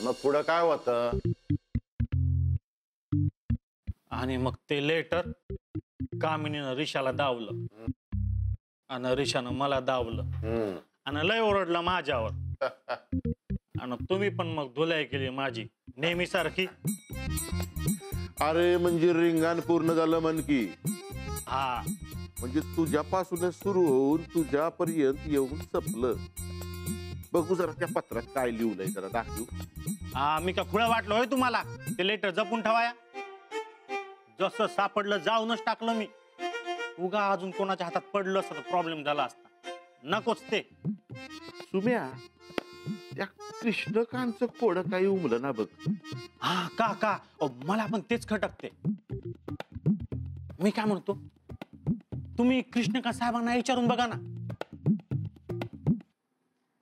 मग पुढं काय होतं? आणि मग ते लेटर कामिनीनं रिशाला दावलं आणि रिशानं मला दावलं आणि लय ओरडलं माझ्यावर. आणि तुम्ही पण मग धुलाई केली माझी नेहमी सारखी. अरे म्हणजे रिंगाण पूर्ण झालं म्हण की. हा म्हणजे तुझ्यापासूनच सुरू होऊन तुझ्यापर्यंत येऊन संपलं. बघू जरा त्या पत्रात काय लिहलंय जरा दाखवू. हा मी का खुळा वाटलो होय तुम्हाला ते लेटर जपून ठेवाया? जसं सापडलं जाऊनच टाकलं मी. उगा अजून कोणाच्या हातात पडलं असतं तर प्रॉब्लेम झाला असता. नकोच ते. सुम्या त्या कृष्णकांतचं कोडं काही उमलं ना बघ. हा का मला पण तेच खटकते. मी काय म्हणतो तुम्ही कृष्णकांत साहेबांना विचारून बघा ना.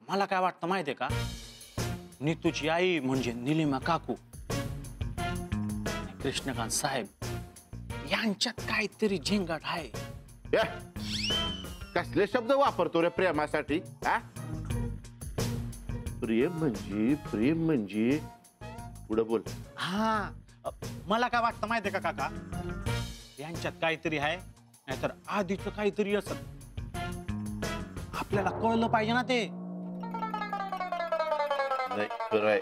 मला काय वाटतं माहितीये का नीतूची आई म्हणजे निलिमा काकू कृष्णकांत साहेब यांच्यात काहीतरी झिंगाट आहे. कसले शब्द वापरतो रे प्रेमासाठी? हा प्रेम म्हणजे पुढे बोल. हा मला काय वाटतं माहितीये का काका यांच्यात काहीतरी आहे नाहीतर आधीच काहीतरी असत. आपल्याला कळलं पाहिजे ना ते. नाही खरंय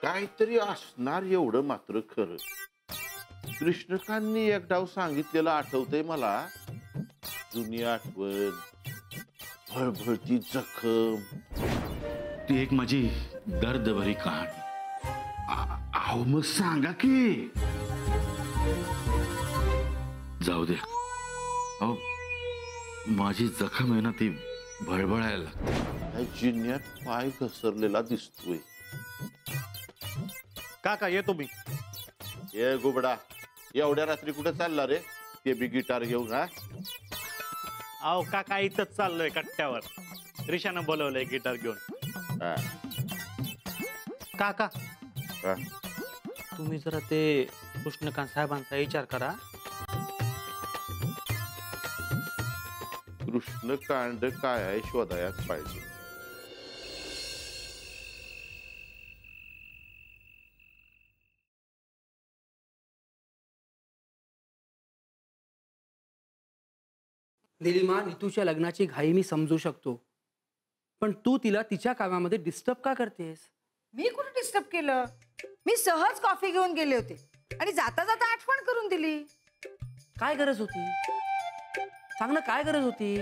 काहीतरी असणार एवढं मात्र खरं. कृष्णकांतनी एक डाव सांगितलेलं आठवतंय मला. जुनी आठवण भळभळती जखम. ती एक माझी दर्दभरी कहाणी. अहो मग सांगा की. जाऊ दे. अहो माझी जखम आहे ना ती भळभळायला लागते. जिन्यात पाय घसरलेला दिसतोय. काका येतो मी. ये गुबडा एवढ्या रात्री कुठे चालला रे? ते बी गिटार घेऊन. हा अहो काका इथंच चाललोय कट्ट्यावर. रिशानं बोलवलंय गिटार घेऊन. काका तुम्ही जरा ते कृष्णकांत साहेबांचा विचार करा. कृष्णकांड काय आहे शोधायच पाहिजे. निलिमा नीतूच्या लग्नाची घाई मी समजू शकतो पण तू तिला तिच्या कामामध्ये डिस्टर्ब का करतेस? मी कुठे डिस्टर्ब केलं? मी सहज कॉफी घेऊन गेले होते आणि जाता जाता आठवण करून दिली. काय गरज होती? सांग ना काय गरज होती?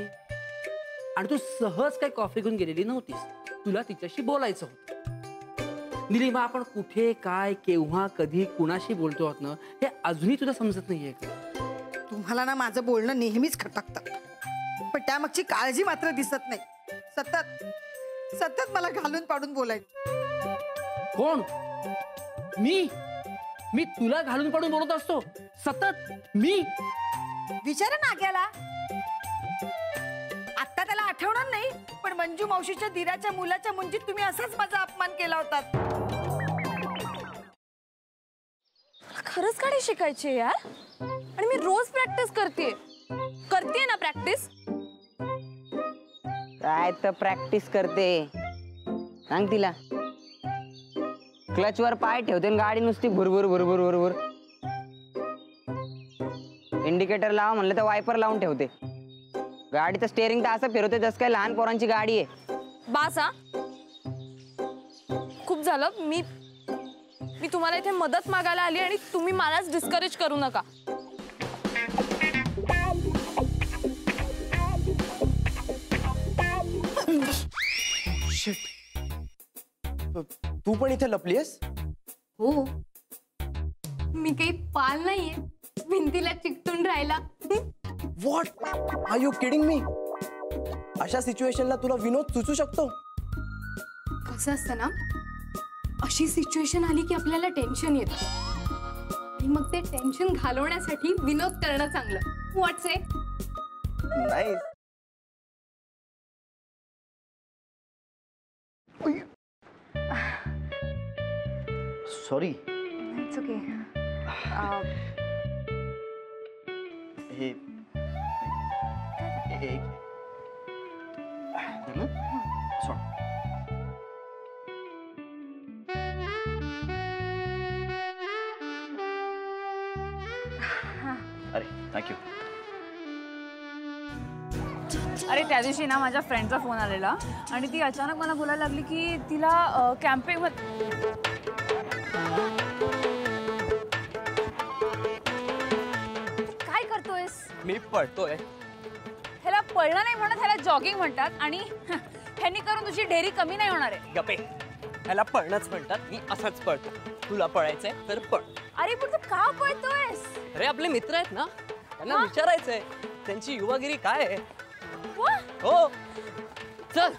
आणि तू सहज काय कॉफी घेऊन गेलेली नव्हतीस. तुला तिच्याशी बोलायचं होतं. निलिमा आपण कुठे काय केव्हा कधी कुणाशी बोलतो आहोत ना हे अजूनही तुला समजत नाहीये का? तुम्हाला ना माझं बोलणं नेहमीच खटकतं पण त्यामागची काळजी मात्र दिसत नाही. सतत सतत मला घालून पाडून बोलायचं. कोण? मी तुला घालून पाडून बोलत असतो सतत? मी विचारा नाग्याला. आता त्याला आठवणार नाही पण मंजू मावशीच्या दिराच्या मुलाच्या मुंजीत तुम्ही असाच माझा अपमान केला होता. खरंच गाडी शिकायची यार. आणि मी रोज प्रॅक्टिस करते ना प्रॅक्टिस. काय तर प्रॅक्टिस करते सांग तिला. क्लचवर पाय ठेवते गाडी नुसती भुरभुर भुरभुर भुरभुर. इंडिकेटर लावा म्हणलं तर वायपर लावून ठेवते. गाडीचं स्टेअरिंग तर असं फिरवते जसं काय लहान पोरांची गाडी आहे. बासा खूप झालं. मी तुम्हाला इथे मदत मागायला आली आणि तुम्ही मलाच डिस्करेज करू नका. तू पण इथे लपलीयस? हो मी काही पाल नाहीये भिंतीला चिकटून राहिला. What are you kidding me? अशा सिच्युएशनला तुला विनोद सुचू शकतो? कसं असतं ना अशी सिच्युएशन आली की आपल्याला टेन्शन येतं आणि मग ते टेन्शन घालवण्यासाठी विनोद करणं चांगलं. व्हॉट्स इट? नाही सॉरी. It's okay. हे अरे थँक्यू. अरे त्या दिवशी ना माझ्या फ्रेंडचा फोन आलेला आणि ती अचानक मला बोलायला लागली की तिला कॅम्पिंग काय करतोयस? मी पळतोय. ह्याला पळणं नाही म्हणत, ह्याला जॉगिंग म्हणतात आणि ह्यांनी करून तुझी ढेरी कमी नाही होणार आहे. गप्पे. ह्याला पळणंच म्हणतात. मी असंच पळतो. तुला पळायचंय तर पळ. अरे पण तू का पळतोयस? अरे आपले मित्र आहेत ना, त्यांना विचारायचंय त्यांची युवागिरी काय आहे. वा, हो चल.